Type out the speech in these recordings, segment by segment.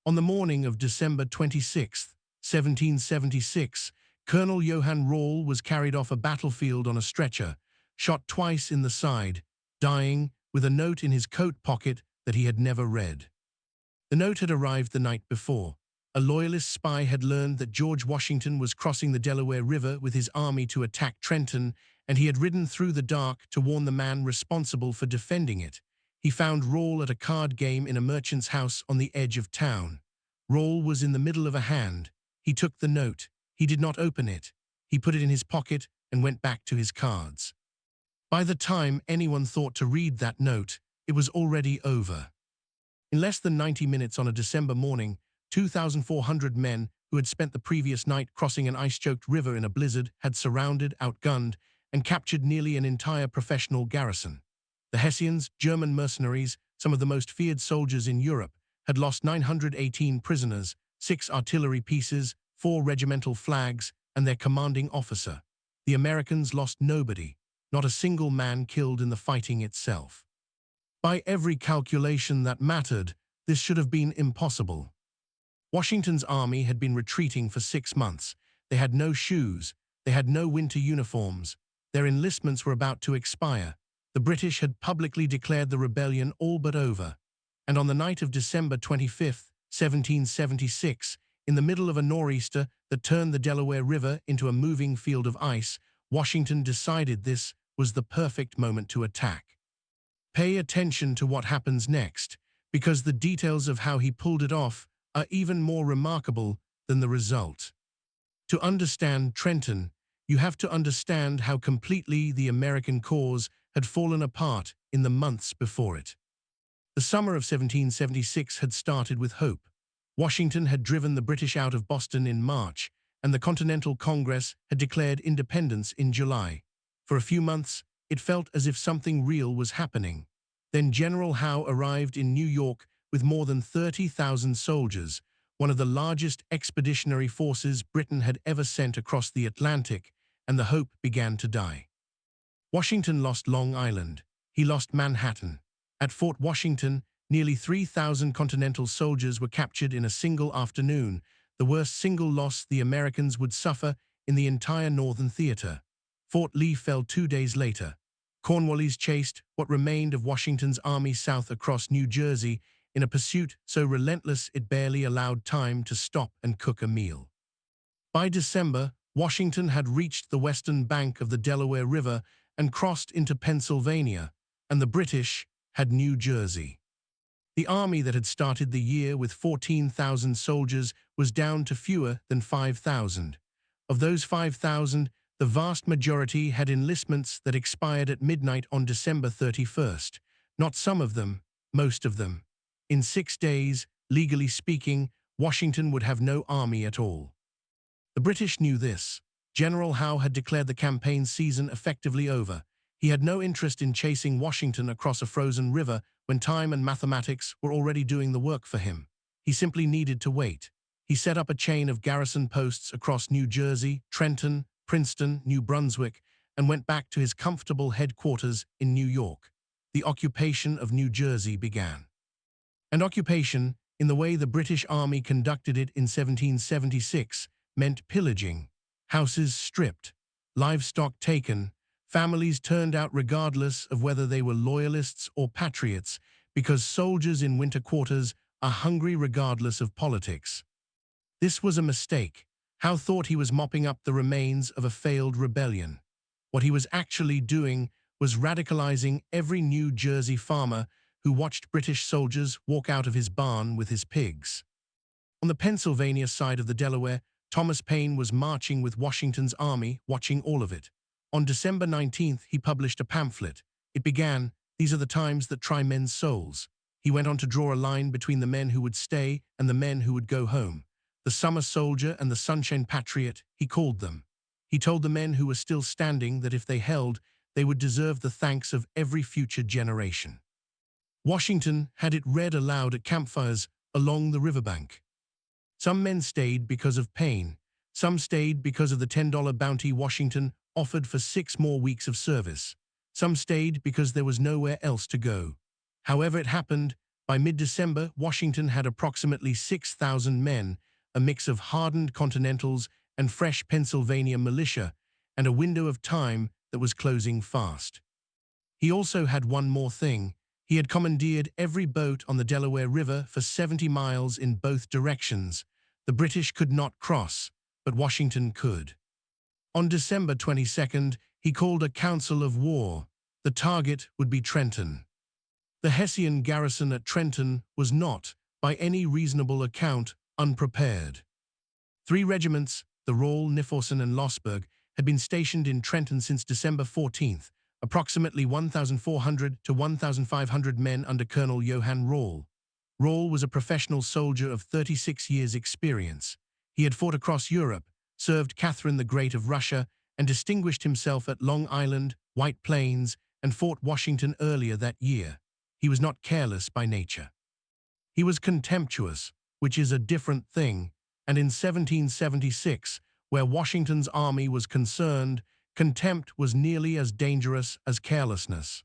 On the morning of December 26, 1776, Colonel Johann Rall was carried off a battlefield on a stretcher, shot twice in the side, dying with a note in his coat pocket that he had never read. The note had arrived the night before. A loyalist spy had learned that George Washington was crossing the Delaware River with his army to attack Trenton, and he had ridden through the dark to warn the man responsible for defending it. He found Rall at a card game in a merchant's house on the edge of town. Rall was in the middle of a hand. He took the note. He did not open it. He put it in his pocket and went back to his cards. By the time anyone thought to read that note, it was already over. In less than 90 minutes on a December morning, 2,400 men who had spent the previous night crossing an ice-choked river in a blizzard had surrounded, outgunned, and captured nearly an entire professional garrison. The Hessians, German mercenaries, some of the most feared soldiers in Europe, had lost 918 prisoners, 6 artillery pieces, 4 regimental flags, and their commanding officer. The Americans lost nobody, not a single man killed in the fighting itself. By every calculation that mattered, this should have been impossible. Washington's army had been retreating for 6 months. They had no shoes. They had no winter uniforms. Their enlistments were about to expire. The British had publicly declared the rebellion all but over. And on the night of December 25, 1776, in the middle of a nor'easter that turned the Delaware River into a moving field of ice, Washington decided this was the perfect moment to attack. Pay attention to what happens next, because the details of how he pulled it off are even more remarkable than the result. To understand Trenton, you have to understand how completely the American cause had fallen apart in the months before it. The summer of 1776 had started with hope. Washington had driven the British out of Boston in March, and the Continental Congress had declared independence in July. For a few months, it felt as if something real was happening. Then General Howe arrived in New York with more than 30,000 soldiers, one of the largest expeditionary forces Britain had ever sent across the Atlantic, and the hope began to die. Washington lost Long Island. He lost Manhattan. At Fort Washington, nearly 3,000 Continental soldiers were captured in a single afternoon, the worst single loss the Americans would suffer in the entire Northern Theater. Fort Lee fell 2 days later. Cornwallis chased what remained of Washington's army south across New Jersey in a pursuit so relentless it barely allowed time to stop and cook a meal. By December, Washington had reached the western bank of the Delaware River and crossed into Pennsylvania, and the British had New Jersey. The army that had started the year with 14,000 soldiers was down to fewer than 5,000. Of those 5,000, the vast majority had enlistments that expired at midnight on December 31st. Not some of them, most of them. In 6 days, legally speaking, Washington would have no army at all. The British knew this. General Howe had declared the campaign season effectively over. He had no interest in chasing Washington across a frozen river when time and mathematics were already doing the work for him. He simply needed to wait. He set up a chain of garrison posts across New Jersey, Trenton, Princeton, New Brunswick, and went back to his comfortable headquarters in New York. The occupation of New Jersey began. And occupation, in the way the British Army conducted it in 1776, meant pillaging, houses stripped, livestock taken, families turned out regardless of whether they were loyalists or patriots, because soldiers in winter quarters are hungry regardless of politics. This was a mistake. Howe thought he was mopping up the remains of a failed rebellion. What he was actually doing was radicalizing every New Jersey farmer who watched British soldiers walk out of his barn with his pigs. On the Pennsylvania side of the Delaware, Thomas Paine was marching with Washington's army, watching all of it. On December 19th, he published a pamphlet. It began, "These are the times that try men's souls." He went on to draw a line between the men who would stay and the men who would go home. The summer soldier and the sunshine patriot, he called them. He told the men who were still standing that if they held, they would deserve the thanks of every future generation. Washington had it read aloud at campfires along the riverbank. Some men stayed because of Paine. Some stayed because of the $10 bounty Washington offered for 6 more weeks of service. Some stayed because there was nowhere else to go. However it happened, By mid-December, Washington had approximately 6,000 men, a mix of hardened Continentals and fresh Pennsylvania militia, and a window of time that was closing fast. He also had one more thing. He had commandeered every boat on the Delaware River for 70 miles in both directions. The British could not cross, but Washington could. On December 22nd, he called a council of war. The target would be Trenton. The Hessian garrison at Trenton was not, by any reasonable account, unprepared. 3 regiments, the Roll, Niflheim, and Losberg, had been stationed in Trenton since December 14th, approximately 1,400 to 1,500 men under Colonel Johann Roll. Roll was a professional soldier of 36 years' experience. He had fought across Europe, served Catherine the Great of Russia, and distinguished himself at Long Island, White Plains, and Fort Washington earlier that year. He was not careless by nature. He was contemptuous, which is a different thing, and in 1776, where Washington's army was concerned, contempt was nearly as dangerous as carelessness.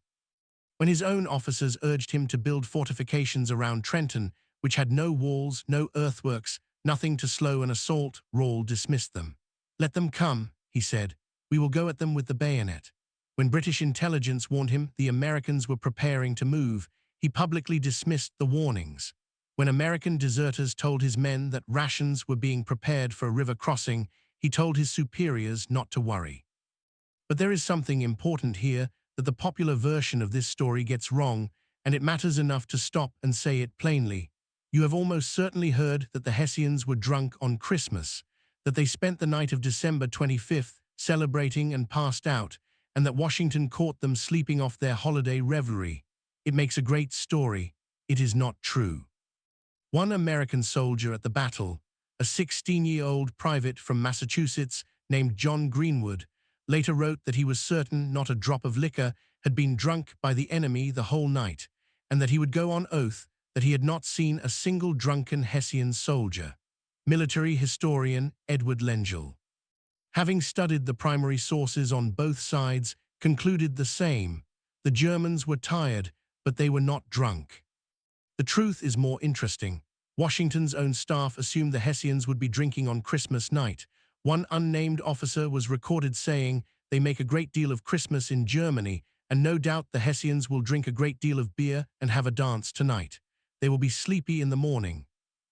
When his own officers urged him to build fortifications around Trenton, which had no walls, no earthworks, nothing to slow an assault, Roll dismissed them. "Let them come," he said. "We will go at them with the bayonet." When British intelligence warned him the Americans were preparing to move, he publicly dismissed the warnings. When American deserters told his men that rations were being prepared for a river crossing, he told his superiors not to worry. But there is something important here that the popular version of this story gets wrong, and it matters enough to stop and say it plainly. You have almost certainly heard that the Hessians were drunk on Christmas, that they spent the night of December 25th celebrating and passed out, and that Washington caught them sleeping off their holiday revelry. It makes a great story. It is not true. One American soldier at the battle, a 16-year-old private from Massachusetts named John Greenwood, later wrote that he was certain not a drop of liquor had been drunk by the enemy the whole night, and that he would go on oath that he had not seen a single drunken Hessian soldier. Military historian Edward Lengel, having studied the primary sources on both sides, concluded the same. The Germans were tired, but they were not drunk. The truth is more interesting. Washington's own staff assumed the Hessians would be drinking on Christmas night. One unnamed officer was recorded saying, "They make a great deal of Christmas in Germany, and no doubt the Hessians will drink a great deal of beer and have a dance tonight. They will be sleepy in the morning."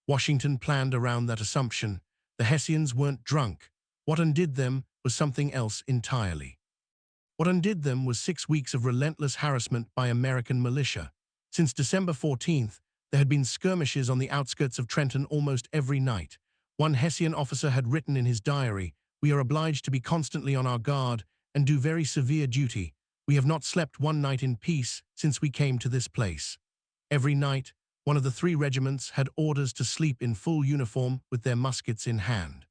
Washington planned around that assumption. The Hessians weren't drunk. What undid them was something else entirely. What undid them was 6 weeks of relentless harassment by American militia. Since December 14th, there had been skirmishes on the outskirts of Trenton almost every night. One Hessian officer had written in his diary, "We are obliged to be constantly on our guard and do very severe duty. We have not slept one night in peace since we came to this place." Every night, one of the 3 regiments had orders to sleep in full uniform with their muskets in hand.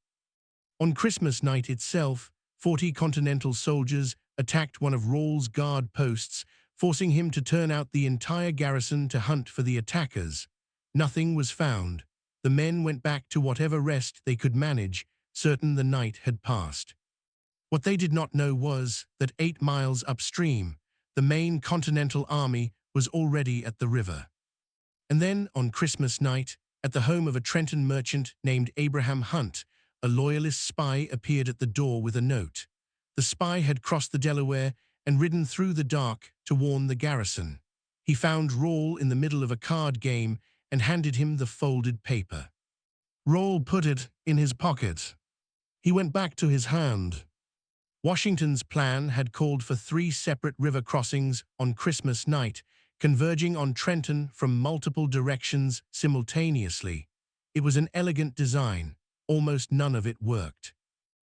On Christmas night itself, 40 Continental soldiers attacked one of Roll's guard posts, forcing him to turn out the entire garrison to hunt for the attackers. Nothing was found. The men went back to whatever rest they could manage, certain the night had passed. What they did not know was that 8 miles upstream, the main Continental army was already at the river. And then, on Christmas night, at the home of a Trenton merchant named Abraham Hunt, a loyalist spy appeared at the door with a note. The spy had crossed the Delaware and ridden through the dark to warn the garrison. He found Roll in the middle of a card game and handed him the folded paper. Roll put it in his pocket. He went back to his hand. Washington's plan had called for 3 separate river crossings on Christmas night, converging on Trenton from multiple directions simultaneously. It was an elegant design. Almost none of it worked.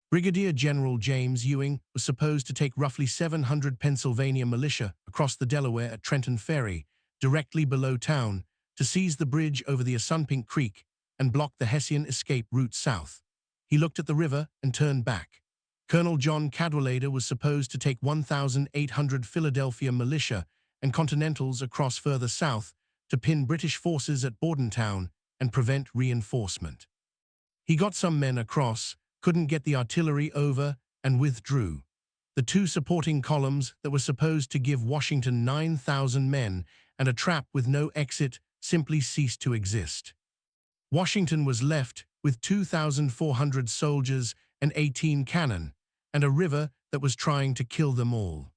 Brigadier General James Ewing was supposed to take roughly 700 Pennsylvania militia across the Delaware at Trenton Ferry, directly below town, to seize the bridge over the Assunpink Creek and block the Hessian escape route south. He looked at the river and turned back. Colonel John Cadwalader was supposed to take 1,800 Philadelphia militia and Continentals across further south to pin British forces at Bordentown and prevent reinforcement. He got some men across, couldn't get the artillery over, and withdrew. The 2 supporting columns that were supposed to give Washington 9,000 men and a trap with no exit simply ceased to exist. Washington was left with 2,400 soldiers and 18 cannon, and a river that was trying to kill them all.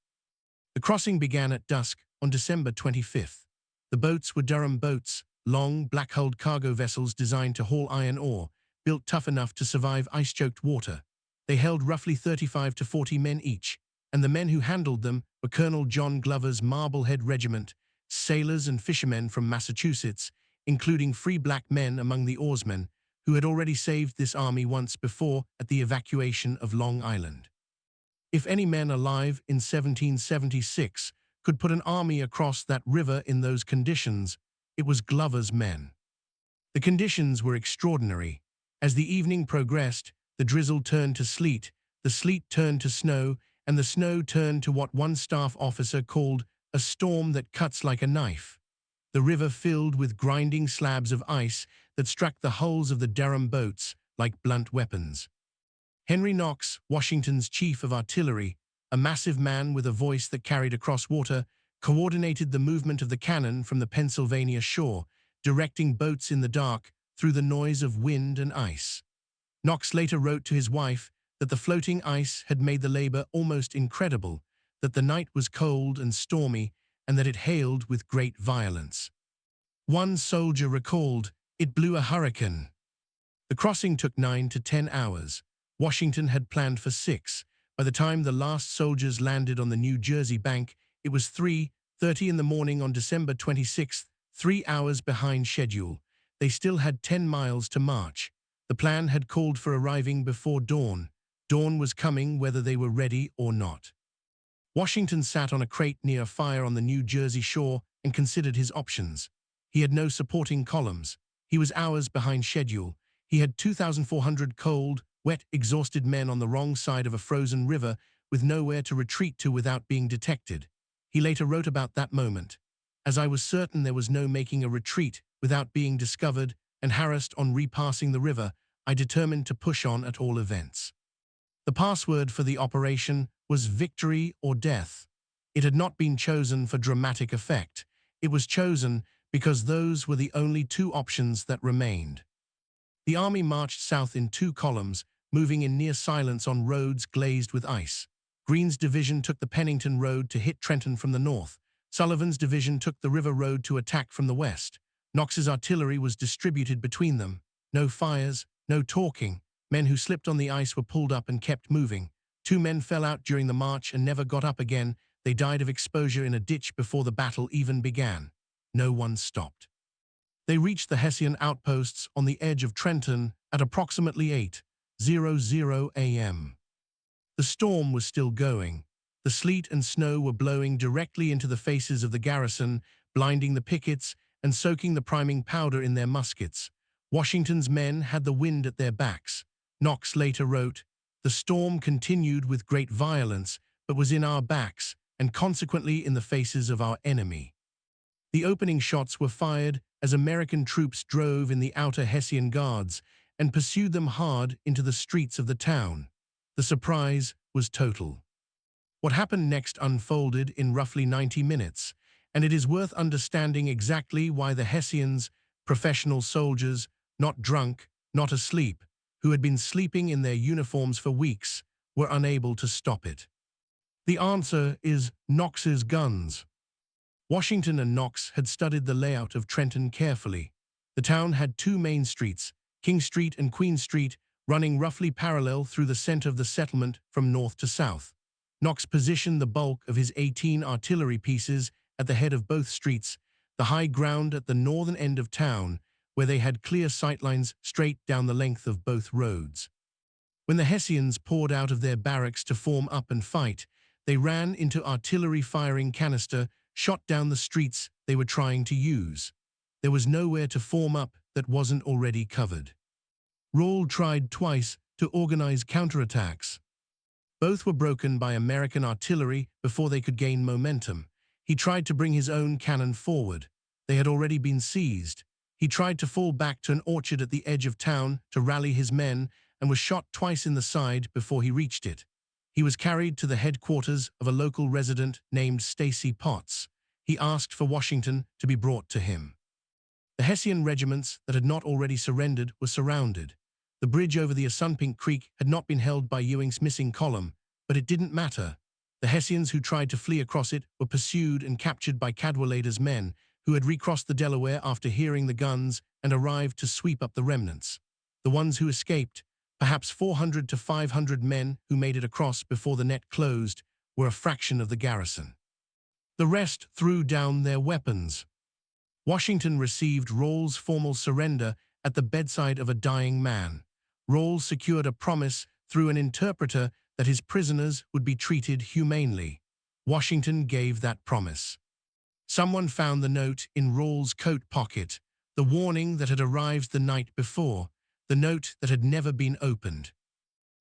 The crossing began at dusk on December 25th. The boats were Durham boats, long, black-hulled cargo vessels designed to haul iron ore, built tough enough to survive ice-choked water. They held roughly 35 to 40 men each, and the men who handled them were Colonel John Glover's Marblehead Regiment, sailors and fishermen from Massachusetts, including free black men among the oarsmen, who had already saved this army once before at the evacuation of Long Island. If any men alive in 1776 could put an army across that river in those conditions, it was Glover's men. The conditions were extraordinary. As the evening progressed, the drizzle turned to sleet, the sleet turned to snow, and the snow turned to what one staff officer called a storm that cuts like a knife. The river filled with grinding slabs of ice that struck the hulls of the Durham boats like blunt weapons. Henry Knox, Washington's chief of artillery, a massive man with a voice that carried across water, coordinated the movement of the cannon from the Pennsylvania shore, directing boats in the dark through the noise of wind and ice. Knox later wrote to his wife that the floating ice had made the labor almost incredible, that the night was cold and stormy, and that it hailed with great violence. One soldier recalled, "It blew a hurricane." The crossing took 9 to 10 hours. Washington had planned for 6. By the time the last soldiers landed on the New Jersey bank, it was 3:30 in the morning on December 26th, 3 hours behind schedule. They still had 10 miles to march. The plan had called for arriving before dawn. Dawn was coming whether they were ready or not. Washington sat on a crate near a fire on the New Jersey shore and considered his options. He had no supporting columns. He was hours behind schedule. He had 2,400 cold, wet, exhausted men on the wrong side of a frozen river with nowhere to retreat to without being detected. He later wrote about that moment. "As I was certain there was no making a retreat without being discovered and harassed on repassing the river, I determined to push on at all events." The password for the operation was victory or death. It had not been chosen for dramatic effect. It was chosen because those were the only 2 options that remained. The army marched south in 2 columns, moving in near silence on roads glazed with ice. Greene's division took the Pennington Road to hit Trenton from the north. Sullivan's division took the River Road to attack from the west. Knox's artillery was distributed between them. No fires, no talking. Men who slipped on the ice were pulled up and kept moving. 2 men fell out during the march and never got up again. They died of exposure in a ditch before the battle even began. No one stopped. They reached the Hessian outposts on the edge of Trenton at approximately 8:00 a.m. The storm was still going. The sleet and snow were blowing directly into the faces of the garrison, blinding the pickets and soaking the priming powder in their muskets. Washington's men had the wind at their backs. Knox later wrote, "The storm continued with great violence, but was in our backs and consequently in the faces of our enemy." The opening shots were fired as American troops drove in the outer Hessian guards and pursued them hard into the streets of the town. The surprise was total. What happened next unfolded in roughly 90 minutes, and it is worth understanding exactly why the Hessians, professional soldiers, not drunk, not asleep, who had been sleeping in their uniforms for weeks, were unable to stop it. The answer is Knox's guns. Washington and Knox had studied the layout of Trenton carefully. The town had 2 main streets, King Street and Queen Street, running roughly parallel through the center of the settlement from north to south. Knox positioned the bulk of his 18 artillery pieces at the head of both streets, the high ground at the northern end of town, where they had clear sightlines straight down the length of both roads. When the Hessians poured out of their barracks to form up and fight, they ran into artillery firing canister shot down the streets they were trying to use. There was nowhere to form up that wasn't already covered. Rawle tried twice to organize counterattacks. Both were broken by American artillery before they could gain momentum. He tried to bring his own cannon forward. They had already been seized. He tried to fall back to an orchard at the edge of town to rally his men and was shot twice in the side before he reached it. He was carried to the headquarters of a local resident named Stacy Potts. He asked for Washington to be brought to him. The Hessian regiments that had not already surrendered were surrounded. The bridge over the Assunpink Creek had not been held by Ewing's missing column, but it didn't matter. The Hessians who tried to flee across it were pursued and captured by Cadwalader's men, who had recrossed the Delaware after hearing the guns and arrived to sweep up the remnants. The ones who escaped, perhaps 400 to 500 men who made it across before the net closed, were a fraction of the garrison. The rest threw down their weapons. Washington received Rawles' formal surrender at the bedside of a dying man. Rawles secured a promise through an interpreter that his prisoners would be treated humanely. Washington gave that promise. Someone found the note in Rawles' coat pocket, the warning that had arrived the night before, the note that had never been opened.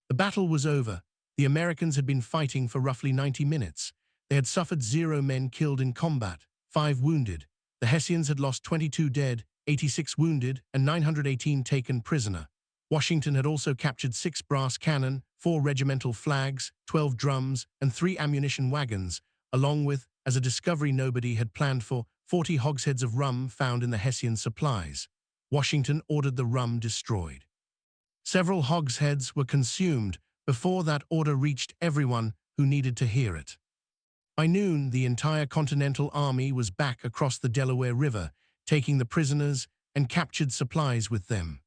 The battle was over. The Americans had been fighting for roughly 90 minutes. They had suffered 0 men killed in combat, 5 wounded. The Hessians had lost 22 dead, 86 wounded, and 918 taken prisoner. Washington had also captured 6 brass cannon, 4 regimental flags, 12 drums, and 3 ammunition wagons, along with, as a discovery nobody had planned for, 40 hogsheads of rum found in the Hessian supplies. Washington ordered the rum destroyed. Several hogsheads were consumed before that order reached everyone who needed to hear it. By noon, the entire Continental Army was back across the Delaware River, taking the prisoners and captured supplies with them.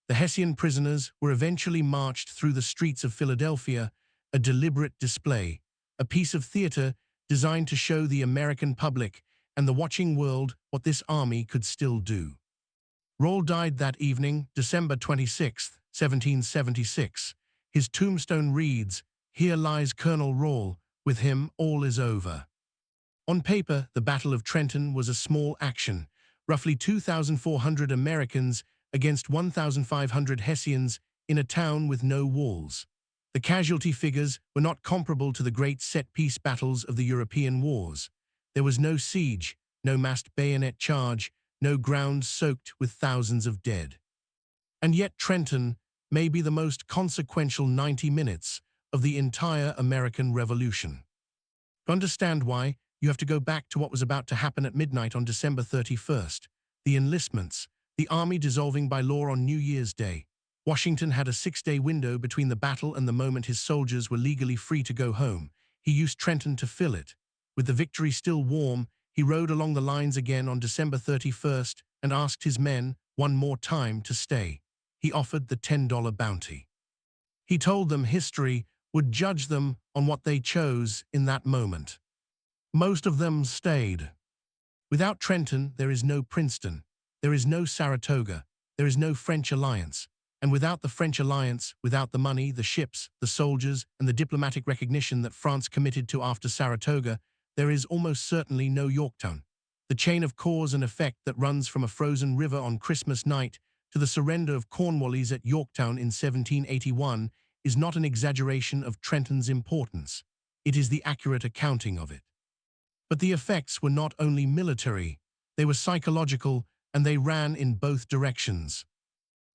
The Hessian prisoners were eventually marched through the streets of Philadelphia, a deliberate display, a piece of theater designed to show the American public and the watching world what this army could still do. Rawles died that evening, December 26, 1776. His tombstone reads, "Here lies Colonel Rawles. With him, all is over." On paper, the Battle of Trenton was a small action, roughly 2,400 Americans against 1,500 Hessians in a town with no walls. The casualty figures were not comparable to the great set-piece battles of the European wars. There was no siege, no massed bayonet charge, no ground soaked with thousands of dead. And yet Trenton may be the most consequential 90 minutes of the entire American Revolution. To understand why, you have to go back to what was about to happen at midnight on December 31st. The enlistments, the army dissolving by law on New Year's Day. Washington had a 6-day window between the battle and the moment his soldiers were legally free to go home. He used Trenton to fill it. With the victory still warm, he rode along the lines again on December 31st and asked his men one more time to stay. He offered the $10 bounty. He told them history would judge them on what they chose in that moment. Most of them stayed. Without Trenton, there is no Princeton. There is no Saratoga. There is no French alliance. And without the French alliance, without the money, the ships, the soldiers, and the diplomatic recognition that France committed to after Saratoga, there is almost certainly no Yorktown. The chain of cause and effect that runs from a frozen river on Christmas night to the surrender of Cornwallis at Yorktown in 1781 is not an exaggeration of Trenton's importance. It is the accurate accounting of it. But the effects were not only military, they were psychological, and they ran in both directions.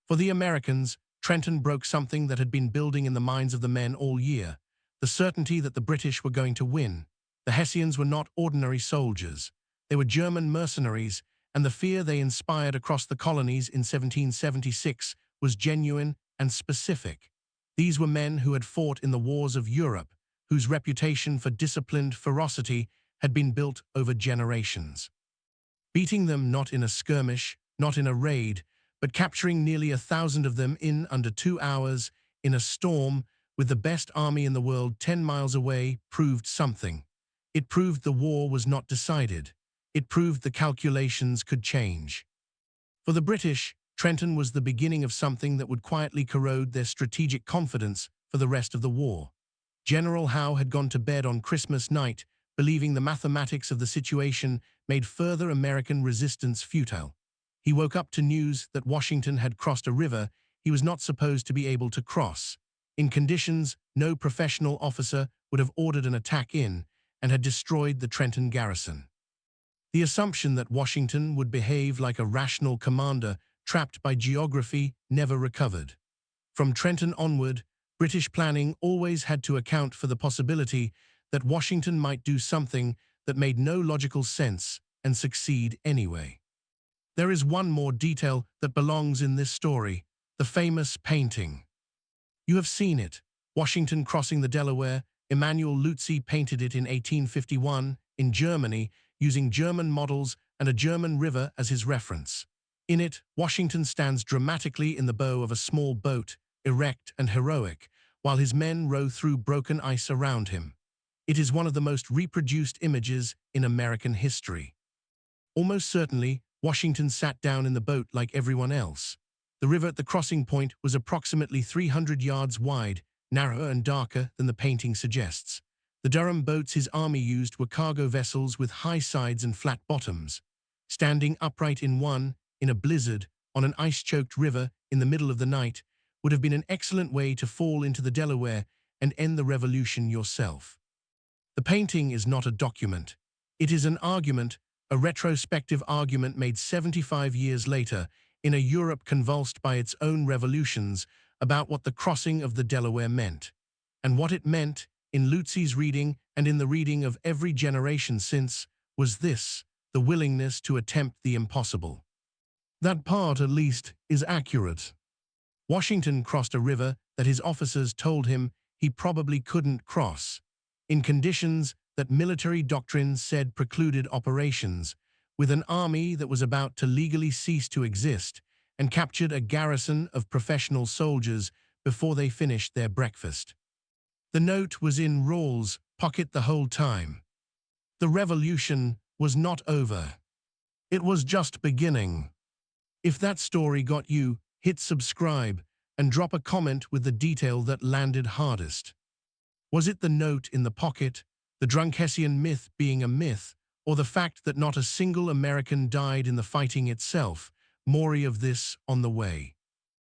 For the Americans, Trenton broke something that had been building in the minds of the men all year, the certainty that the British were going to win. The Hessians were not ordinary soldiers. They were German mercenaries, and the fear they inspired across the colonies in 1776 was genuine and specific. These were men who had fought in the wars of Europe, whose reputation for disciplined ferocity had been built over generations. Beating them not in a skirmish, not in a raid, but capturing nearly 1,000 of them in under 2 hours, in a storm, with the best army in the world 10 miles away, proved something. It proved the war was not decided. It proved the calculations could change. For the British, Trenton was the beginning of something that would quietly corrode their strategic confidence for the rest of the war. General Howe had gone to bed on Christmas night, believing the mathematics of the situation made further American resistance futile. He woke up to news that Washington had crossed a river he was not supposed to be able to cross, in conditions no professional officer would have ordered an attack in, and had destroyed the Trenton garrison. The assumption that Washington would behave like a rational commander trapped by geography never recovered. From Trenton onward, British planning always had to account for the possibility that Washington might do something that made no logical sense and succeed anyway. There is one more detail that belongs in this story, the famous painting. You have seen it. Washington crossing the Delaware. Emanuel Lutzi painted it in 1851 in Germany using German models and a German river as his reference. In it, Washington stands dramatically in the bow of a small boat, erect and heroic, while his men row through broken ice around him. It is one of the most reproduced images in American history. Almost certainly, Washington sat down in the boat like everyone else. The river at the crossing point was approximately 300 yards wide, narrower and darker than the painting suggests. The Durham boats his army used were cargo vessels with high sides and flat bottoms. Standing upright in a blizzard, on an ice-choked river in the middle of the night, would have been an excellent way to fall into the Delaware and end the revolution yourself. The painting is not a document. It is an argument, a retrospective argument made 75 years later in a Europe convulsed by its own revolutions about what the crossing of the Delaware meant. And what it meant, in Lutzi's reading and in the reading of every generation since, was this: the willingness to attempt the impossible. That part, at least, is accurate. Washington crossed a river that his officers told him he probably couldn't cross, in conditions that military doctrine said precluded operations, with an army that was about to legally cease to exist, and captured a garrison of professional soldiers before they finished their breakfast. The note was in Rawls' pocket the whole time. The revolution was not over. It was just beginning. If that story got you, hit subscribe and drop a comment with the detail that landed hardest. Was it the note in the pocket, the drunk-Hessian myth being a myth, or the fact that not a single American died in the fighting itself? More of this on the way.